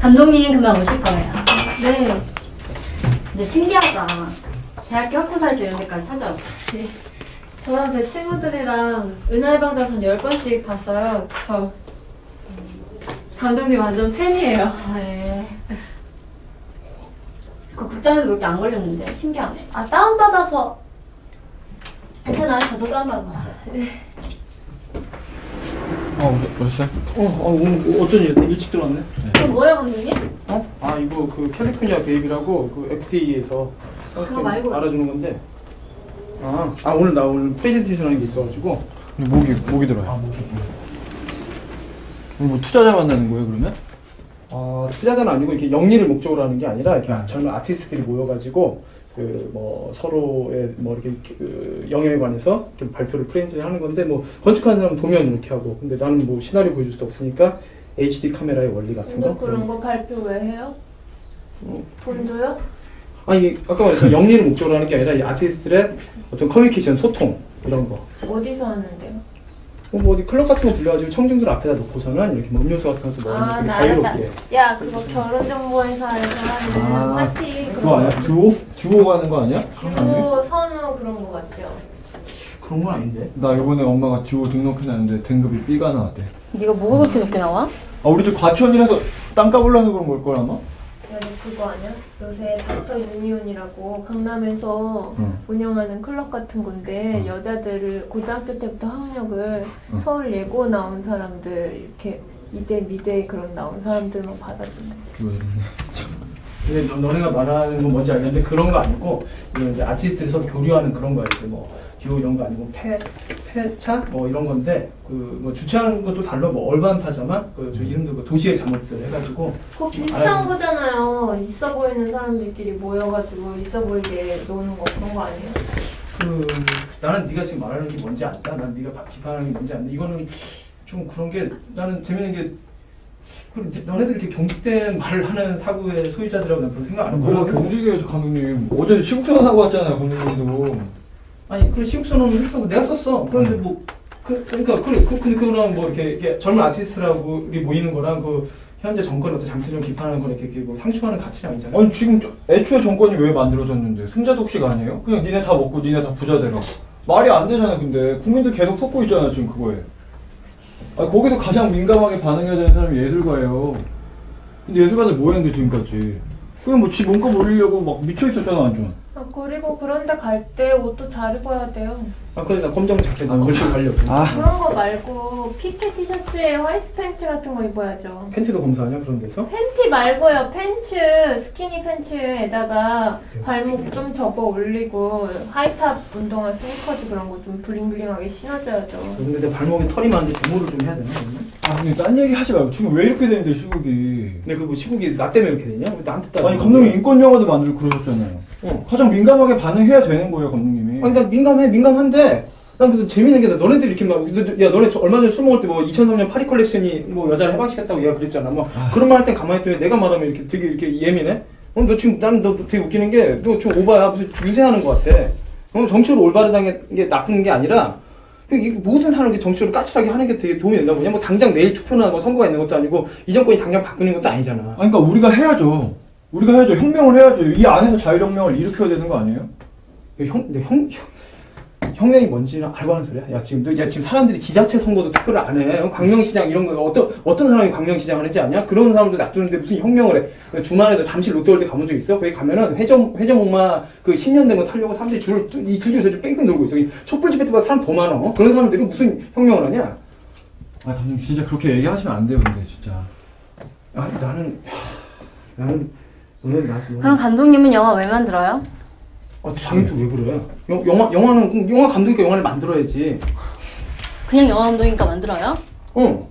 감독님 금방 오실 거예요. 네. 근데 신기하다. 대학교 학부사에서 이런 데까지 찾아왔어. 네. 저랑 제 친구들이랑 은하의방자선 10번씩 봤어요. 저 감독님 완전 팬이에요. 네. 그 극장에서 몇 개 안 걸렸는데 신기하네. 아 다운받아서 괜찮아요. 저도 다운받아봤어요. 오셨어요? 오늘 어쩐 일이야? 일찍 들어왔네. 이거 뭐예요, 감독님? 이거 그 캘리포니아 베이비라고 그 FDA에서 그거 말고. 알아주는 건데. 오늘 프레젠테이션 하는 게 있어가지고. 목이 들어요. 뭐 투자자 만나는 거예요, 그러면? 투자자는 아니고 이렇게 영리를 목적으로 하는 게 아니라 이렇게 젊은 아티스트들이 모여가지고 서로의 이렇게 그 영역에 관해서 이렇게 발표를 프레젠테이션 하는 건데 건축하는 사람은 도면 이렇게 하고 근데 나는 시나리오 보여줄 수도 없으니까 HD 카메라의 원리 같은 거. 그런 거 발표 왜 해요? 돈 줘요? 이게 아까 말했던 영리를 목적으로 하는 게 아니라 이 아티스트들의 어떤 커뮤니케이션, 소통 이런 거. 어디서 하는데요? 어디 클럽 같은 거 빌려가지고 청중들 앞에다 놓고서는 이렇게 음료수 같은 것도 먹으면서 자유롭게. 야, 그거 결혼정보회사에서 하는 파티 그거 아니야? 듀오 가는 거 아니야? 듀오 선우 그런 거 같죠? 그런 건 아닌데. 나 이번에 엄마가 듀오 등록해놨는데 등급이 B가 나왔대. 네가 뭐가 그렇게 높게 나와? 우리 집 과천이라서 땅값 올라서 그런 걸걸 아마? 야, 너 그거 아니야? 요새 닥터 유니온이라고 강남에서 운영하는 클럽 같은 건데 여자들을 고등학교 때부터 학력을 서울 예고 나온 사람들 이렇게 이대 미대 그런 나온 사람들만 받아준대. 근데 너네가 말하는 건 뭔지 알겠는데 그런 거 아니고 이건 이제 아티스트들이 서로 교류하는 그런 거야. 이제 듀오 이런 거 아니고 폐차 이런 건데 주최하는 것도 달라. 얼반 파자마 저 이름도 도시의 잠옷들 해가지고 그거 비슷한 거잖아요. 있어 보이는 사람들끼리 모여가지고 있어 보이게 노는 거 그런 거 아니에요? 나는 네가 지금 말하는 게 뭔지 안다. 난 네가 비판하는 게 뭔지 안다. 이거는 좀 그런 게 나는 재밌는 게 너네들 이렇게 경직된 말을 하는 사고의 소유자들이라고 난 별로 생각 안 하고. 뭐야 경직이에요 감독님. 어제 시국선 하고 왔잖아요 감독님도. 그래 시국선언을 했어. 내가 썼어. 그런데 근데 그거랑 이렇게 젊은 아티스트라고 모이는 거랑 현재 정권의 어떤 장치를 비판하는 거 이렇게 상충하는 가치는 아니잖아. 아니 지금 애초에 정권이 왜 만들어졌는데 승자 독식 아니에요? 그냥 니네 다 먹고 니네 다 부자 되라. 말이 안 되잖아. 근데 국민들 계속 속고 있잖아 지금 그거에. 거기서 가장 민감하게 반응해야 되는 사람이 예술가예요. 근데 예술가들 뭐 했는데 지금까지. 그냥 지 몸값 올리려고 막 미쳐있었잖아 완전. 그리고 그런데 갈 때 옷도 잘 입어야 돼요. 그래서 나 검정 자켓 걸치고 가려고. 그런 거 말고 피케 티셔츠에 화이트 팬츠 같은 거 입어야죠. 팬티도 검사하냐 그런 데서? 팬티 말고요. 팬츠, 스키니 팬츠에다가 발목 좀 접어 올리고 하이탑 운동화 스니커즈 그런 거 좀 블링블링하게 신어줘야죠. 근데 내 발목에 털이 많은데 제모를 좀 해야 되나? 근데 딴 얘기 하지 말고 지금 왜 이렇게 되는데 시국이. 근데 시국이 나 때문에 이렇게 되냐? 왜 나한테 따라? 아니 감독님 인권 영화도 만들고 그러셨잖아요. 가장 민감하게 반응해야 되는 거예요 감독님이. 난 민감한데 난 그래도 재밌는 게 너네들 이렇게 너네 얼마 전에 술 먹을 때 2003년 파리 컬렉션이 여자를 해방시켰다고 얘가 그랬잖아. 그런 말 할 땐 가만히 있더니 내가 말하면 이렇게 되게 이렇게 예민해? 너 지금 너 되게 웃기는 게 너 지금 오바야. 무슨 유세하는 것 같아. 정치로 올바르다는 게 나쁜 게 아니라 모든 사람이 정치로 까칠하게 하는 게 되게 도움이 된다고. 그냥 당장 내일 투표나 선거가 있는 것도 아니고 이 정권이 당장 바꾸는 것도 아니잖아. 그러니까 우리가 해야죠. 혁명을 해야죠. 이 안에서 자율혁명을 일으켜야 되는 거 아니에요? 혁명이 뭔지는 알고 하는 소리야? 야 지금 사람들이 지자체 선거도 투표를 안 해. 광명시장 이런 거 어떤 사람이 광명시장 하는지 아냐? 그런 사람들 놔두는데 무슨 혁명을 해? 주말에도 잠실 롯데월드 가본 적 있어? 거기 가면은 회전목마 10년 된 거 타려고 사람들이 이 두 줄에서 뺑뺑 돌고 있어. 촛불 집회 때보다 사람 더 많아. 그런 사람들이 무슨 혁명을 하냐? 감독님 진짜 그렇게 얘기하시면 안 돼요 근데 진짜. 나는 그럼 감독님은 영화 왜 만들어요? 자기 또 왜 그래? 영화 감독이니까 영화를 만들어야지. 그냥 영화 감독이니까 만들어요? 어.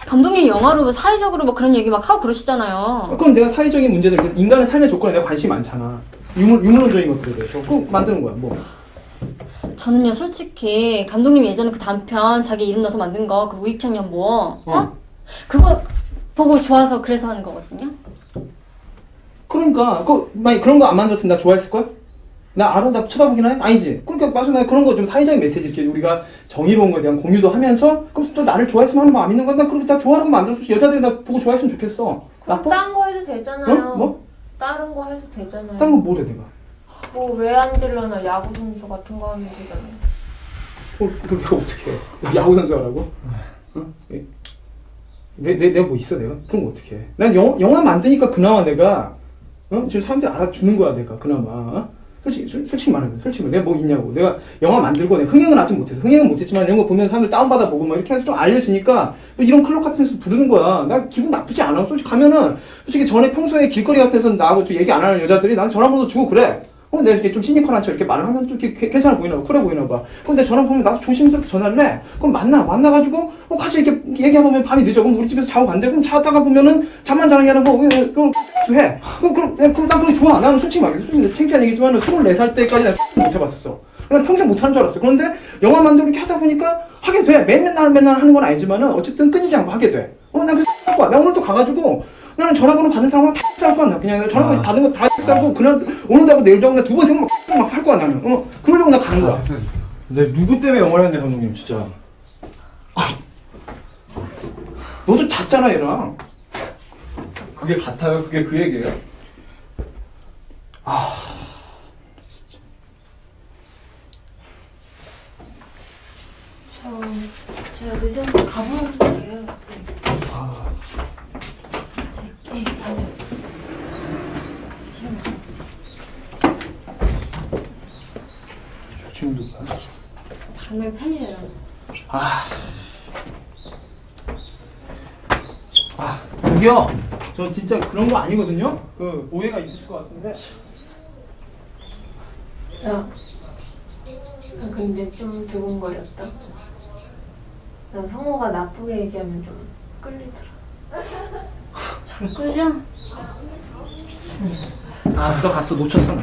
감독님 영화로 사회적으로 그런 얘기 막 하고 그러시잖아요. 그럼 내가 사회적인 문제들, 인간의 삶의 조건에 내가 관심이 많잖아. 유물론적인 것들에 대해서 꼭 만드는 거야. 저는요 솔직히 감독님이 예전에 그 단편 자기 이름 넣어서 만든 거 그 우익청년보 그거 보고 좋아서 그래서 하는 거거든요. 그러니까 만약 그런 거 안 만들었으면 나 좋아했을 걸? 나 알아? 나 쳐다보긴 해? 아니지. 그러니까 맞아. 나 그런 거 좀 사회적인 메시지 이렇게 우리가 정의로운 거에 대한 공유도 하면서 그럼 또 나를 좋아했으면 하는 마음 있는 거야. 나 그렇게 다 좋아하는 거 만들어서 여자들이 나 보고 좋아했으면 좋겠어. 그럼 나빠? 딴 거 해도 되잖아요. 어? 뭐? 다른 거 해도 되잖아요. 다른 거 뭐래 내가? 뭐 외환딜러나 야구 선수 같은 거 하면 되잖아요. 그걸 내가 어떻게 해? 야구 선수 하라고? 어? 내가 뭐 있어 내가? 그럼 어떻게 해? 난 영화 만드니까 그나마 내가 지금 사람들이 알아주는 거야 내가 그나마. 솔직히 말해. 내가 뭐 있냐고. 내가 영화 만들고 내가 흥행은 아직 못해서 흥행은 못했지만 이런 거 보면 사람들 다운받아 보고 막 이렇게 해서 좀 알려지니까 이런 클럽 같은 데서 부르는 거야. 나 기분 나쁘지 않아. 솔직히 가면은 솔직히 전에 평소에 길거리 같은 데서 나하고 좀 얘기 안 하는 여자들이 나한테 전화번호 주고 그래. 내가 이렇게 좀 시니컬한 척 이렇게 말을 하면 좀 이렇게 괜찮아 보이나 봐, 쿨해 보이나 봐. 그럼 내가 전화 보면 나도 조심스럽게 전화를 해. 그럼 만나가지고, 같이 이렇게 얘기하다 보면 밤이 늦어. 그럼 우리 집에서 자고 간대. 그럼 자다가 보면은 잠만 자는 게 아니라 그걸 해. 난 그게 좋아. 나는 솔직히 말해. 솔직히 창피한 얘기지만 24살 때까지 난 못 해봤었어. 난 평생 못 하는 줄 알았어. 그런데 영화 만들고 이렇게 하다 보니까 하게 돼. 맨날 하는 건 아니지만은 어쨌든 끊이지 않고 하게 돼. 난 그래서 할 거야. 나 오늘 또 가가지고 나는 전화번호 받은 사람은 다 쌀 거야. 나 그냥 전화번호 받은 거 다 쌀고 그날 오늘도 하고 내일도 하고 나 2번 생각 막 할 거야 나는. 그러려고 나 가는 거야. 근데 누구 때문에 영화를 했는데 감독님 진짜. 너도 잤잖아 얘랑. 그게 같아요? 그게 그 얘기예요? 제가 늦어서 가보는 거예요. 네, 지금 누구야? 감독님 팬이래요. 저기요. 저 진짜 그런 거 아니거든요. 그 오해가 있으실 것 같은데. 근데 좀 두근거렸다. 난 성호가 나쁘게 얘기하면 좀 끌리더라. 저게 끌려? 미친년. 갔어. 놓쳤어.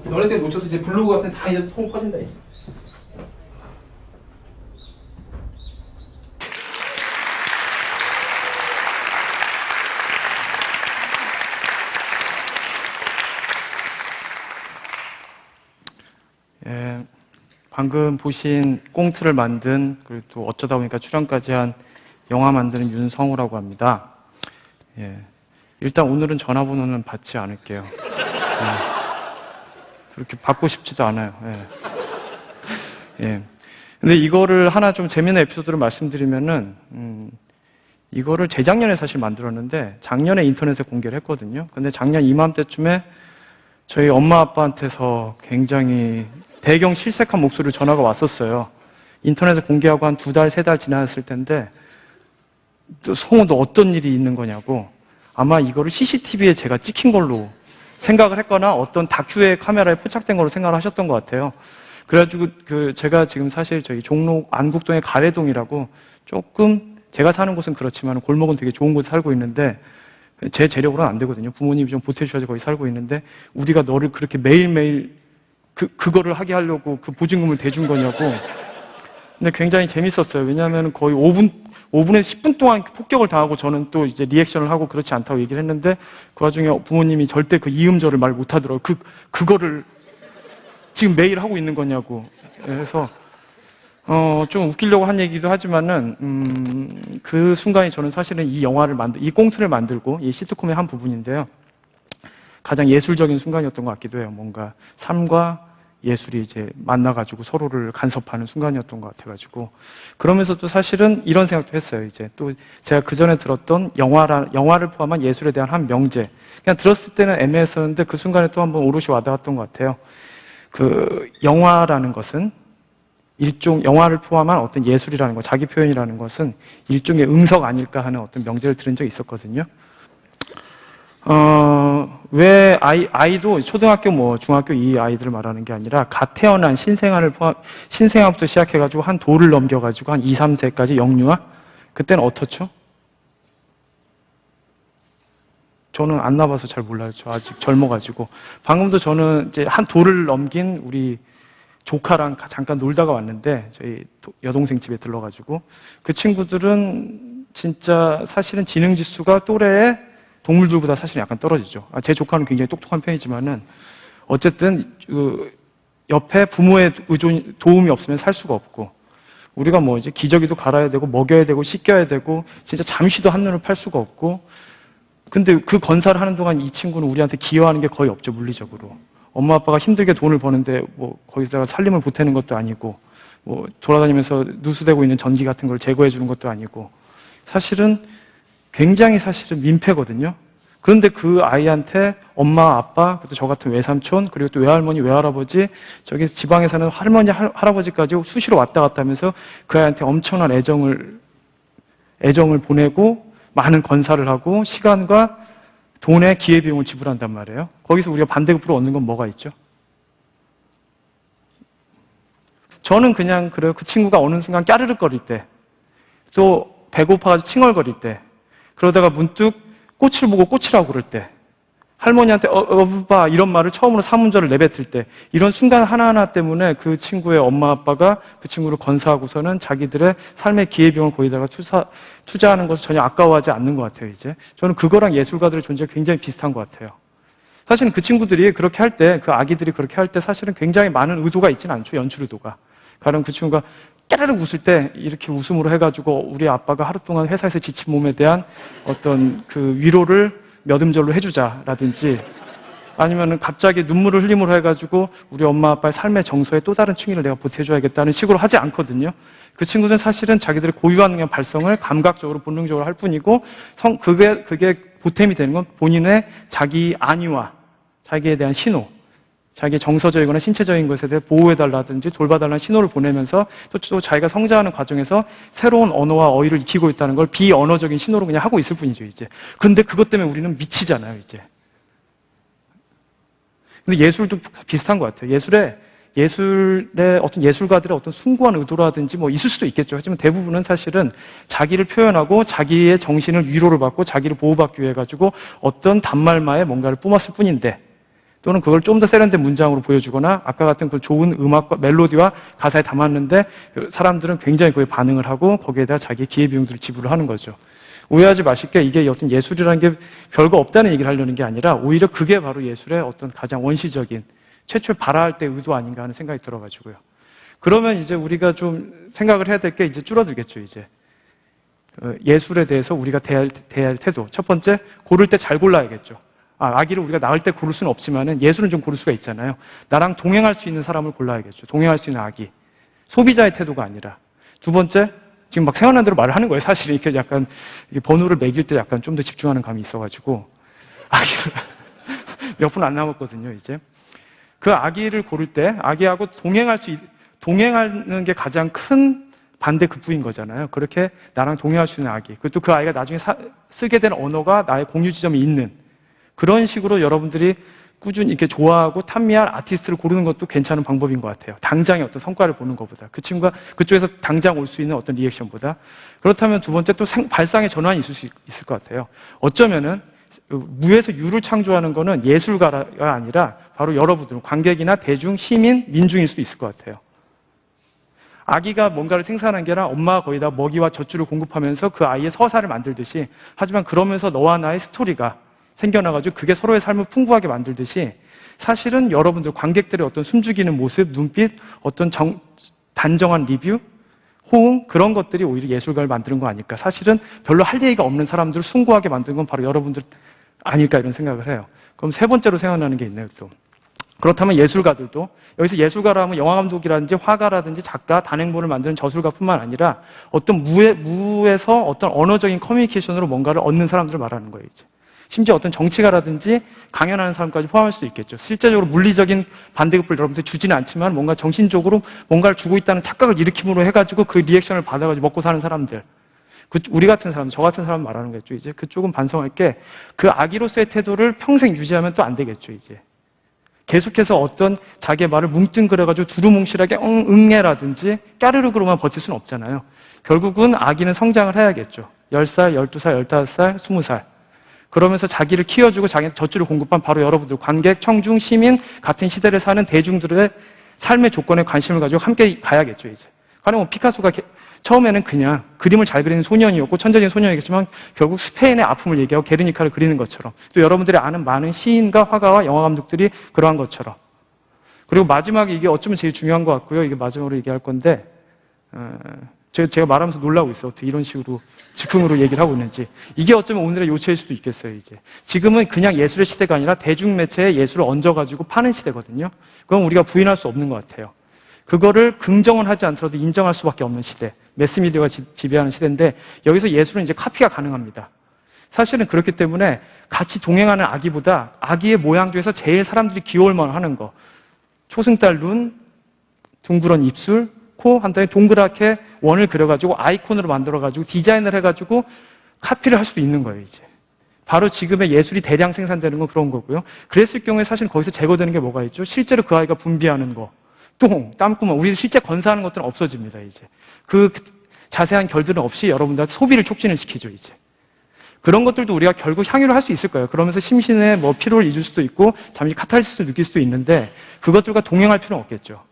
너네 때문에 놓쳤어. 이제 블로그 같은 다 이제 소문 퍼진다 이제. 예, 방금 보신 꽁트를 만든 그리고 또 어쩌다 보니까 출연까지 한 영화 만드는 윤성우라고 합니다. 예, 일단 오늘은 전화번호는 받지 않을게요. 그렇게 받고 싶지도 않아요. 예. 근데 이거를 하나 좀 재미있는 에피소드를 말씀드리면은 이거를 재작년에 사실 만들었는데 작년에 인터넷에 공개를 했거든요. 근데 작년 이맘때쯤에 저희 엄마 아빠한테서 굉장히 대경 실색한 목소리로 전화가 왔었어요. 인터넷에 공개하고 한 2달, 3달 지났을 텐데 또 성우 너 어떤 일이 있는 거냐고. 아마 이거를 CCTV에 제가 찍힌 걸로 생각을 했거나 어떤 다큐의 카메라에 포착된 걸로 생각을 하셨던 것 같아요. 그래가지고 제가 지금 사실 저희 종로 안국동의 가래동이라고 조금 제가 사는 곳은 그렇지만 골목은 되게 좋은 곳에 살고 있는데 제 재력으로는 안 되거든요. 부모님이 좀 보태주셔서 거기 살고 있는데 우리가 너를 그렇게 매일매일 그거를 하게 하려고 그 보증금을 대준 거냐고. 근데 굉장히 재밌었어요. 왜냐하면 거의 5분에서 10분 동안 폭격을 당하고 저는 또 이제 리액션을 하고 그렇지 않다고 얘기를 했는데 그 와중에 부모님이 절대 그 이음절을 말 못하더라고요. 그거를 지금 매일 하고 있는 거냐고. 그래서 좀 웃기려고 한 얘기도 하지만은 그 순간에 저는 사실은 이 꽁트를 만들고 이 시트콤의 한 부분인데요. 가장 예술적인 순간이었던 것 같기도 해요. 뭔가 삶과 예술이 이제 만나가지고 서로를 간섭하는 순간이었던 것 같아가지고 그러면서도 사실은 이런 생각도 했어요. 이제 또 제가 그 전에 들었던 영화를 포함한 예술에 대한 한 명제. 그냥 들었을 때는 애매했었는데 그 순간에 또 한번 오롯이 와닿았던 것 같아요. 그 영화라는 것은 영화를 포함한 어떤 예술이라는 것, 자기 표현이라는 것은 일종의 응석 아닐까 하는 어떤 명제를 들은 적이 있었거든요. 왜 아이도 초등학교 중학교 이 아이들을 말하는 게 아니라 갓 태어난 신생아부터 시작해가지고 한 돌을 넘겨가지고 한 2, 3세까지 영유아? 그때는 어떻죠? 저는 안 나봐서 잘 몰라요. 저 아직 젊어가지고. 방금도 저는 이제 한 돌을 넘긴 우리 조카랑 잠깐 놀다가 왔는데 저희 여동생 집에 들러가지고 그 친구들은 진짜 사실은 지능 지수가 동물들보다 사실 약간 떨어지죠. 제 조카는 굉장히 똑똑한 편이지만은 어쨌든 그 옆에 부모의 도움이 없으면 살 수가 없고, 우리가 뭐 이제 기저귀도 갈아야 되고 먹여야 되고 씻겨야 되고 진짜 잠시도 한눈을 팔 수가 없고, 근데 그 건사를 하는 동안 이 친구는 우리한테 기여하는 게 거의 없죠, 물리적으로. 엄마 아빠가 힘들게 돈을 버는데 뭐 거기다가 살림을 보태는 것도 아니고, 뭐 돌아다니면서 누수되고 있는 전기 같은 걸 제거해 주는 것도 아니고, 사실은 굉장히 사실은 민폐거든요. 그런데 그 아이한테 엄마, 아빠, 그리고 저 같은 외삼촌, 그리고 또 외할머니, 외할아버지, 저기 지방에 사는 할머니, 할아버지까지 수시로 왔다 갔다 하면서 그 아이한테 엄청난 애정을 보내고 많은 건사를 하고 시간과 돈의 기회비용을 지불한단 말이에요. 거기서 우리가 반대급부로 얻는 건 뭐가 있죠? 저는 그냥 그래요. 그 친구가 어느 순간 까르륵거릴 때, 또 배고파가지고 칭얼거릴 때, 그러다가 문득 꽃을 보고 꽃이라고 그럴 때, 할머니한테 어부바 이런 말을 처음으로 사문절을 내뱉을 때, 이런 순간 하나하나 때문에 그 친구의 엄마 아빠가 그 친구를 건사하고서는 자기들의 삶의 기회비용을 거기다가 투자하는 것을 전혀 아까워하지 않는 것 같아요. 이제 저는 그거랑 예술가들의 존재가 굉장히 비슷한 것 같아요. 사실은 그 친구들이 그렇게 할 때, 그 아기들이 그렇게 할 때 사실은 굉장히 많은 의도가 있지는 않죠. 연출 의도가. 가령 그 친구가 깨르륵 웃을 때 이렇게 웃음으로 해가지고 우리 아빠가 하루 동안 회사에서 지친 몸에 대한 어떤 그 위로를 몇 음절로 해주자라든지, 아니면은 갑자기 눈물을 흘림으로 해가지고 우리 엄마 아빠의 삶의 정서에 또 다른 층위를 내가 보태줘야겠다는 식으로 하지 않거든요. 그 친구들은 사실은 자기들의 고유한 발성을 감각적으로 본능적으로 할 뿐이고, 그게 보탬이 되는 건 본인의 자기 안위와 자기에 대한 신호, 자기의 정서적이거나 신체적인 것에 대해 보호해달라든지 돌봐달라는 신호를 보내면서 또 자기가 성장하는 과정에서 새로운 언어와 어휘를 익히고 있다는 걸 비언어적인 신호로 그냥 하고 있을 뿐이죠, 이제. 근데 그것 때문에 우리는 미치잖아요, 이제. 근데 예술도 비슷한 것 같아요. 예술의 어떤 예술가들의 어떤 숭고한 의도라든지 뭐 있을 수도 있겠죠. 하지만 대부분은 사실은 자기를 표현하고 자기의 정신을 위로를 받고 자기를 보호받기 위해 가지고 어떤 단말마에 뭔가를 뿜었을 뿐인데, 또는 그걸 좀 더 세련된 문장으로 보여주거나 아까 같은 그 좋은 음악과 멜로디와 가사에 담았는데 사람들은 굉장히 그에 반응을 하고 거기에다가 자기의 기회비용들을 지불을 하는 거죠. 오해하지 마실게, 이게 어떤 예술이라는 게 별거 없다는 얘기를 하려는 게 아니라 오히려 그게 바로 예술의 어떤 가장 원시적인 최초에 발화할 때 의도 아닌가 하는 생각이 들어가지고요. 그러면 이제 우리가 좀 생각을 해야 될 게 이제 줄어들겠죠, 이제. 예술에 대해서 우리가 대할 태도. 첫 번째, 고를 때 잘 골라야겠죠. 아기를 우리가 낳을 때 고를 수는 없지만은 예술은 좀 고를 수가 있잖아요. 나랑 동행할 수 있는 사람을 골라야겠죠. 동행할 수 있는 아기. 소비자의 태도가 아니라. 두 번째, 지금 막 생각난 대로 말을 하는 거예요. 사실 이렇게 약간 번호를 매길 때 약간 좀 더 집중하는 감이 있어가지고 아기를 몇 분 안 남았거든요, 이제. 그 아기를 고를 때 아기하고 동행하는 게 가장 큰 반대급부인 거잖아요. 그렇게 나랑 동행할 수 있는 아기. 그것도 그 아이가 나중에 쓰게 된 언어가 나의 공유 지점이 있는 그런 식으로 여러분들이 꾸준히 이렇게 좋아하고 탐미할 아티스트를 고르는 것도 괜찮은 방법인 것 같아요. 당장의 어떤 성과를 보는 것보다. 그 친구가 그쪽에서 당장 올 수 있는 어떤 리액션보다. 그렇다면 두 번째 또 발상의 전환이 있을 수 있을 것 같아요. 어쩌면은 무에서 유를 창조하는 거는 예술가가 아니라 바로 여러분들, 관객이나 대중, 시민, 민중일 수도 있을 것 같아요. 아기가 뭔가를 생산한 게 아니라 엄마가 거기다 먹이와 젖줄을 공급하면서 그 아이의 서사를 만들듯이, 하지만 그러면서 너와 나의 스토리가 생겨나가지고 그게 서로의 삶을 풍부하게 만들듯이 사실은 여러분들 관객들의 어떤 숨죽이는 모습, 눈빛, 어떤 단정한 리뷰, 호응, 그런 것들이 오히려 예술가를 만드는 거 아닐까. 사실은 별로 할 얘기가 없는 사람들을 숭고하게 만드는 건 바로 여러분들 아닐까, 이런 생각을 해요. 그럼 세 번째로 생각나는 게 있네요, 또. 그렇다면 예술가들도, 여기서 예술가라 하면 영화감독이라든지 화가라든지 작가, 단행본을 만드는 저술가뿐만 아니라 어떤 무에서 어떤 언어적인 커뮤니케이션으로 뭔가를 얻는 사람들을 말하는 거예요, 이제. 심지어 어떤 정치가라든지 강연하는 사람까지 포함할 수도 있겠죠. 실제적으로 물리적인 반대급부를 여러분들 주지는 않지만 뭔가 정신적으로 뭔가를 주고 있다는 착각을 일으킴으로 해가지고 그 리액션을 받아가지고 먹고 사는 사람들. 우리 같은 사람, 저 같은 사람 말하는 거겠죠. 이제 그쪽은 반성할 게, 그 아기로서의 태도를 평생 유지하면 또 안 되겠죠, 이제. 계속해서 어떤 자기의 말을 뭉뚱그려가지고 두루뭉실하게 응애라든지 까르르그로만 버틸 수는 없잖아요. 결국은 아기는 성장을 해야겠죠. 10살, 12살, 15살, 20살. 그러면서 자기를 키워주고 자기한테 젖줄을 공급한 바로 여러분들, 관객, 청중, 시민, 같은 시대를 사는 대중들의 삶의 조건에 관심을 가지고 함께 가야겠죠, 이제. 가령 피카소가 처음에는 그냥 그림을 잘 그리는 소년이었고 천재적인 소년이겠지만 결국 스페인의 아픔을 얘기하고 게르니카를 그리는 것처럼 또 여러분들이 아는 많은 시인과 화가와 영화 감독들이 그러한 것처럼 그리고 마지막에 이게 어쩌면 제일 중요한 것 같고요. 이게 마지막으로 얘기할 건데 제가 말하면서 놀라고 있어요. 어떻게 이런 식으로 즉흥으로 얘기를 하고 있는지. 이게 어쩌면 오늘의 요체일 수도 있겠어요, 이제. 지금은 그냥 예술의 시대가 아니라 대중매체에 예술을 얹어가지고 파는 시대거든요. 그건 우리가 부인할 수 없는 것 같아요. 그거를 긍정은 하지 않더라도 인정할 수밖에 없는 시대. 매스미디어가 지배하는 시대인데 여기서 예술은 이제 카피가 가능합니다. 사실은 그렇기 때문에 같이 동행하는 아기보다 아기의 모양 중에서 제일 사람들이 귀여울 만하는 거. 초승달 눈, 둥그런 입술, 코 한 다음에 동그랗게 원을 그려가지고 아이콘으로 만들어가지고 디자인을 해가지고 카피를 할 수도 있는 거예요, 이제. 바로 지금의 예술이 대량 생산되는 건 그런 거고요. 그랬을 경우에 사실 거기서 제거되는 게 뭐가 있죠? 실제로 그 아이가 분비하는 거, 똥, 땀구멍, 우리 실제 건사하는 것들은 없어집니다, 이제. 그 자세한 결들은 없이 여러분들한테 소비를 촉진을 시키죠, 이제. 그런 것들도 우리가 결국 향유를 할 수 있을 거예요. 그러면서 심신의 뭐 피로를 잊을 수도 있고 잠시 카타르시스를 느낄 수도 있는데 그것들과 동행할 필요는 없겠죠.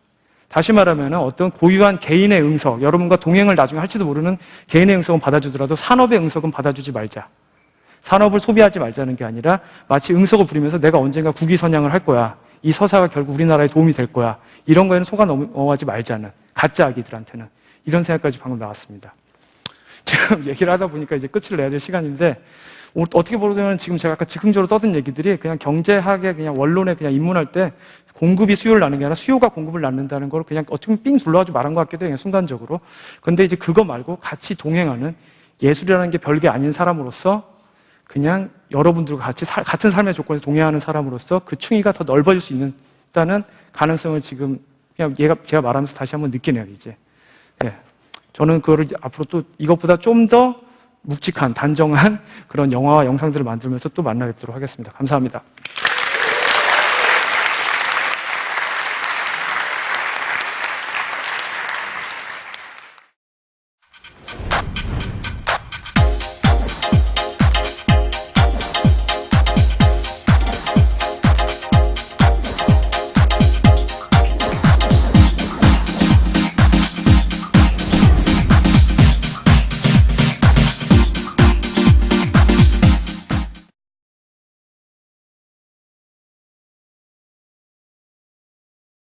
다시 말하면 어떤 고유한 개인의 응석, 여러분과 동행을 나중에 할지도 모르는 개인의 응석은 받아주더라도 산업의 응석은 받아주지 말자. 산업을 소비하지 말자는 게 아니라 마치 응석을 부리면서 내가 언젠가 국위선양을 할 거야. 이 서사가 결국 우리나라에 도움이 될 거야. 이런 거에는 속아 넘어가지 말자는. 가짜 아기들한테는. 이런 생각까지 방금 나왔습니다. 지금 얘기를 하다 보니까 이제 끝을 내야 될 시간인데 어떻게 보면 지금 제가 아까 즉흥적으로 떠든 얘기들이 그냥 경제학의 그냥 원론에 그냥 입문할 때 공급이 수요를 낳는 게 아니라 수요가 공급을 낳는다는 걸 그냥 어떻게 보면 삥 둘러가지고 말한 것 같기도 해요, 순간적으로. 근데 이제 그거 말고 같이 동행하는 예술이라는 게 별게 아닌 사람으로서 그냥 여러분들과 같이 같은 삶의 조건에서 동행하는 사람으로서 그 충의가 더 넓어질 수 있다는 가능성을 지금 그냥 제가 말하면서 다시 한번 느끼네요, 이제. 예. 저는 그거를 앞으로 또 이것보다 좀 더 묵직한, 단정한 그런 영화와 영상들을 만들면서 또 만나 뵙도록 하겠습니다. 감사합니다.